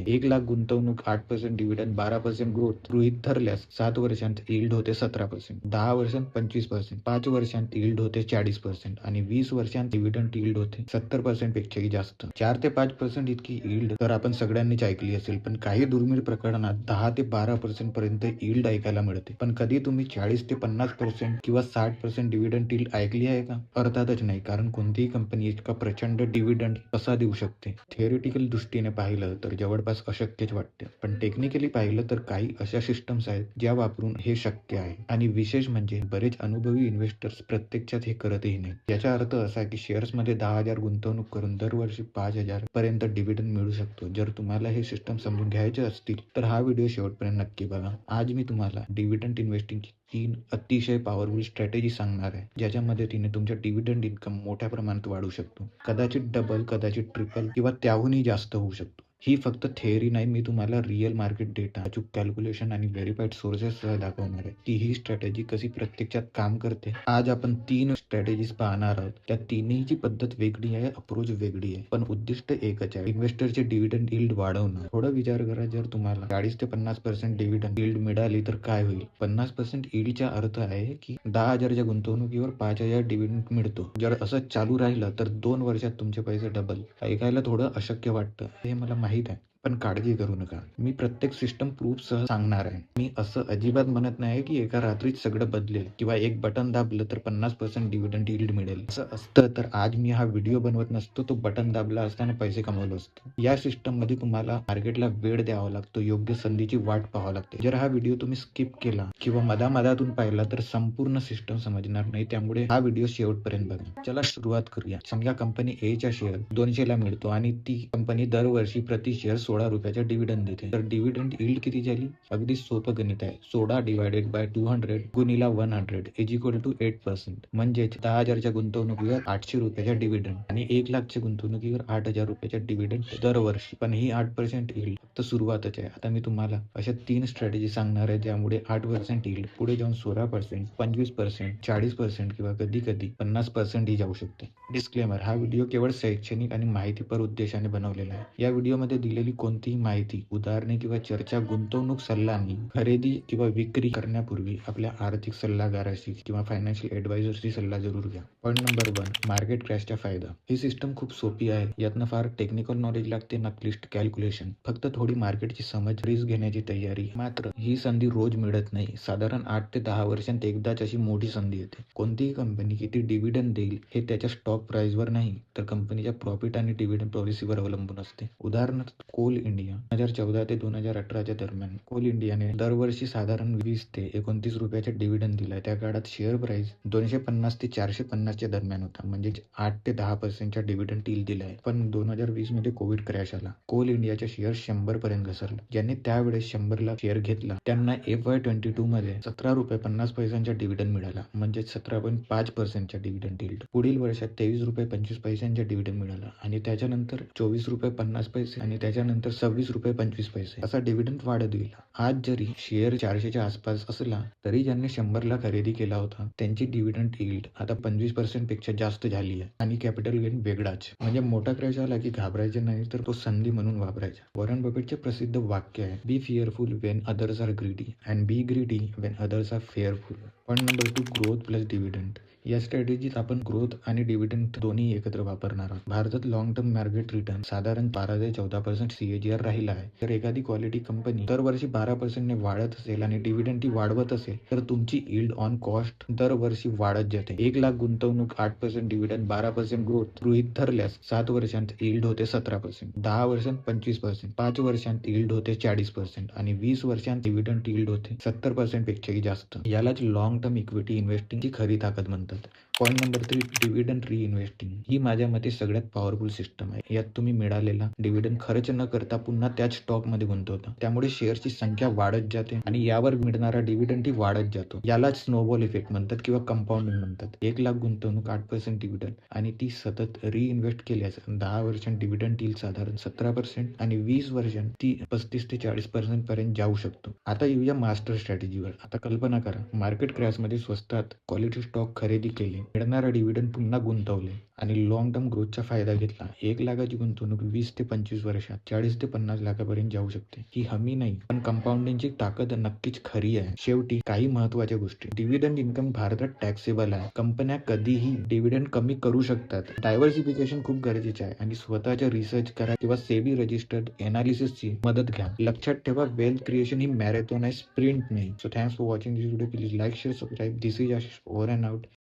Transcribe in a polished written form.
1,00,000 गुंतवणूक, 8% dividend, 12% growth गृहीत धरल्यास 7 वर्षांत यील्ड होते 17%, 10 वर्षांत 25%, 5 वर्षांत यील्ड होते 40% आणि 20 वर्षांत डिव्हिडंड यील्ड होते 70% पेक्षाही जास्त. 4 ते 5% इतकी यील्ड तर आपण सगळ्यांनीच ऐकली असेल, पण काही दुर्मिळ प्रकरणात 10 ते 12% पर्यंत यील्ड ऐकायला मिळते. पण कधी तुम्ही 40 ते 50% किंवा 60% डिव्हिडंड यील्ड ऐकली आहे का? अर्थातच नाही, कारण कोणतीही कंपनी इतका प्रचंड डिव्हिडंड कसा देऊ शकते? थिअरिटिकल दृष्टीने पाहिलं तर जवळपास अशक्यच वाटते, पण टेक्निकली पाहिलं तर काही अशा सिस्टम्स आहेत ज्या वापरून हे शक्य आहे. आणि विशेष म्हणजे बरेच अनुभवी इन्व्हेस्टर्स प्रत्यक्षात हे करतही नाही. याचा अर्थ असा की शेअर्समध्ये 10,000 गुंतवणूक करून दरवर्षी 5,000 पर्यंत डिव्हिडंड मिळू शकतो. जर तुम्हाला हे सिस्टम समजून घ्यायचे असतील तर हा व्हिडिओ शेवटपर्यंत नक्की बघा. आज मी तुम्हाला डिव्हिडंड इन्व्हेस्टिंगची 3 अतिशय पॉवरफुल स्ट्रॅटेजी सांगणार आहे, ज्याच्या मदतीने तुमच्या डिव्हिडंड इन्कम मोठ्या प्रमाणात वाढू शकतो. कदाचित डबल, कदाचित ट्रिपल किंवा त्याहूनही जास्त होऊ शकतो. ही फक्त थेअरी नाही, मी तुम्हाला रिअल मार्केट डेटा, अचूक कॅल्क्युलेशन आणि व्हेरीफाईड सोर्सेससह दाखवणार आहे की ही स्ट्रॅटेजी कशी प्रत्यक्षात काम करते. आज आपण 3 स्ट्रॅटेजीज पाहणार आहोत. त्या तिन्हीची पद्धत वेगळी आहे, अप्रोच वेगळी आहे, पण उद्दिष्ट एकच आहे, इन्व्हेस्टरचे डिव्हिडंड यील्ड वाढवणं. थोडा विचार करा, जर तुम्हाला 40 ते 50% डिव्हिडंड यील्ड मिळाली तर काय होईल? 50% यील्डचा अर्थ आहे की 10,000च्या गुंतवणुकीवर 5,000 डिव्हिडंड मिळतो. जर असंच चालू राहिलं तर 2 वर्षात तुमचे पैसे डबल. ऐकायला थोडं अशक्य वाटतं, हे मला माहीत आहे, पण काळजी करू नका. मी प्रत्येक सिस्टम प्रूफसह सांगणार आहे. मी असं अजिबात म्हणत नाही की एका रात्रीत सगळं बदलेल किंवा एक बटन दाबलं तर 50% डिव्हिडंड यील्ड मिळेल. असं असतं तर आज मी हा व्हिडिओ बनवत नसतो, तो बटन दाबला असताना पैसे कमवलो असतो. या सिस्टममध्ये तुम्हाला मार्केटला वेळ द्यावा लागतो, योग्य संधीची वाट पाहावी लागते. जर हा व्हिडिओ तुम्ही स्किप केला किंवा मधामधातून पाहिला तर संपूर्ण सिस्टम समजणार नाही, त्यामुळे हा व्हिडिओ शेवटपर्यंत बघा. चला सुरुवात करूया. समजा कंपनी ए चा शेअर 200 ला मिळतो आणि ती कंपनी दरवर्षी प्रति शेअर 16 रुपयाचा डिव्हिडंड देते. तर डिव्हिडंड यील्ड किती झाली? अगदी सोपं गणित आहे. 16 डिवायडेड बाय 200 गुणिला 100 इज इक्वल टू 8%. म्हणजेच 10,000च्या गुंतवणुकीवर 800 रुपयाचा डिव्हिडंड आणि 1,00,000च्या गुंतवणुकीवर 8,000 रुपयाचा डिव्हिडंड दरवर्षी. पण ही 8% यील्ड फक्त सुरुवातच आहे. आता मी तुम्हाला अशा 3 स्ट्रॅटेजी सांगणार आहे ज्यामुळे 8% यील्ड पुढे जाऊन 16%, 25%, 40% किंवा कधी कधी 50% ही जाऊ शकते. डिस्क्लेमर: हा व्हिडिओ केवळ शैक्षणिक आणि माहितीपर उद्देशाने बनवलेला आहे. या व्हिडिओमध्ये दिलेली कोणतीही माहिती, उदाहरणे किंवा चर्चा गुंतवणूक सल्ला नाही. खरेदी किंवा विक्री करण्यापूर्वी आपल्या आर्थिक सल्लागाराशी किंवा फायनान्शियल ॲडवायझरशी सल्ला जरूर घ्या. पॉईंट नंबर 1: मार्केट क्रॅशचा फायदा. ही सिस्टम खूप सोपी आहे. यातनं फार टेक्निकल नॉलेज लागते ना क्लिष्ट कॅल्क्युलेशन, फक्त थोडी मार्केटची समज, रिस्क घेण्याची तयारी. मात्र ही संधी रोज मिळत नाही. साधारण 8 ते 10 वर्षांत एकदाच अशी मोठी संधी येते. कोणतीही कंपनी किती डिव्हिडंड देईल हे त्याच्या स्टॉक प्राइसवर नाही, तर कंपनीच्या प्रॉफिट आणि डिव्हिडंड पॉलिसीवर अवलंबून असते. उदाहरणार्थ कोल इंडिया 2014 ते 2018च्या दरम्यान कोल इंडियाने दरवर्षी साधारण 20 ते 29 रुपयाचा डिव्हिडंड दिला. त्या काळात शेअर प्राइस 250 ते 450च्या दरम्यान होता, म्हणजे 8 ते 10%चा डिव्हिडंड यील्ड दिला आहे. पण 2020 मध्ये कोविड क्रॅश आला. कोल इंडियाचा शेअर 100 पर्यंत घसरला. ज्यांनी त्यावेळेस 100ला शेअर घेतला त्यांना FY22 मध्ये 17 रुपये 50 पैशांचा डिव्हिडंड मिळाला, म्हणजे 17.5%चा डिव्हिडंड यील्ड. पुढील वर्षात 23 रुपये 25 पैशांचा डिव्हिडंड मिळाला आणि त्याच्यानंतर 24 रुपये 50 पैसे आणि त्याच्यानंतर 26 रुपये 25 पैसे असा डिव्हिडंड वाढत गेला. आज जरी शेअर 400च्या आसपास असला तरी ज्यांनी 100ला खरेदी केला होता त्यांची डिव्हिडंड यील्ड आता 25% पेक्षा जास्त झाली आहे आणि कॅपिटल गेन वेगळाच. म्हणजे मोठा क्रॅश आला की घाबरायचे नाही, तर तो संधी म्हणून वापरायचा. वॉरन बफेटचे प्रसिद्ध वाक्य आहे, be fearful when others are greedy and be greedy when others are fearful. Point number 2: growth plus dividend. या स्ट्रॅटेजीत आपण ग्रोथ आणि डिव्हिडंड दोन्ही एकत्र वापरणार आहोत. भारतात लॉंग टर्म मार्केट रिटर्न साधारण 12 ते 14% CAGR राहिला आहे. जर एखादी क्वालिटी कंपनी दरवर्षी 12% ने वाढत असेल आणि डिव्हिडंड ती वाढवत असेल तर तुमची यील्ड ऑन कॉस्ट दरवर्षी वाढत जाते. 1,00,000 गुंतवणूक, 8% डिव्हिडंड, 12% ग्रोथ गृहीत धरल्यास 7 वर्षांत यील्ड होते 17%, 10 वर्षांत 25%, 5 वर्षांत यील्ड होते 40% आणि 20 वर्षांत डिव्हिडंड यील्ड होते 70% पेक्षाही जास्त. यालाच लॉंग टर्म इक्विटी इन्व्हेस्टिंगची खरी ताकद म्हणतात. Point number 3: dividend reinvesting. ही माझ्या मते सगळ्यात पॉवरफुल सिस्टम आहे. यात तुम्ही मिळालेला डिव्हिडंड खर्च न करता पुन्हा त्याच स्टॉकमध्ये गुंतवता. त्यामुळे शेअरची संख्या वाढत जाते आणि यावर मिळणारा डिव्हिडंडही वाढत जातो. यालाच स्नोबॉल इफेक्ट म्हणतात किंवा कंपाऊंडिंग म्हणतात. 1,00,000 गुंतवणूक, 8% डिव्हिडंड आणि ती सतत रिइन्व्हेस्ट केल्यास 10 वर्षांत डिव्हिडंड यील्ड साधारण 17% आणि 20 वर्षांत ती 35 ते 40% पर्यंत जाऊ शकतो. आता येऊया मास्टर स्ट्रॅटेजीवर. आता कल्पना करा, मार्केट क्रॅश मध्ये स्वस्तात क्वालिटी स्टॉक खरेदी केले, मिळणारा डिव्हिडंड पुन्हा गुंतवले आणि लॉंग टर्म ग्रोथचा फायदा घेतला. 1,00,000ची गुंतवणूक 20 ते 25 वर्षात 40 ते 50 लाखापर्यंत जाऊ शकते. ही हमी नाही, पण कंपाऊंडिंगची ताकद नक्कीच खरी आहे. शेवटी काही महत्त्वाच्या गोष्टी. डिव्हिडंड इन्कम भारतात टॅक्सेबल आहे. कंपन्या कधीही डिव्हिडंड कमी करू शकतात. डायव्हर्सिफिकेशन खूप गरजेचे आहे आणि स्वतःच्या रिसर्च करा किंवा सेबी रजिस्टर्ड एनालिसिसची मदत घ्या. लक्षात ठेवा, वेल्थ क्रिएशन ही मॅरेथॉन आहे, स्प्रिंट नाही. So thanks for watching this video. Please like, share, subscribe. This is Ashish, over and out.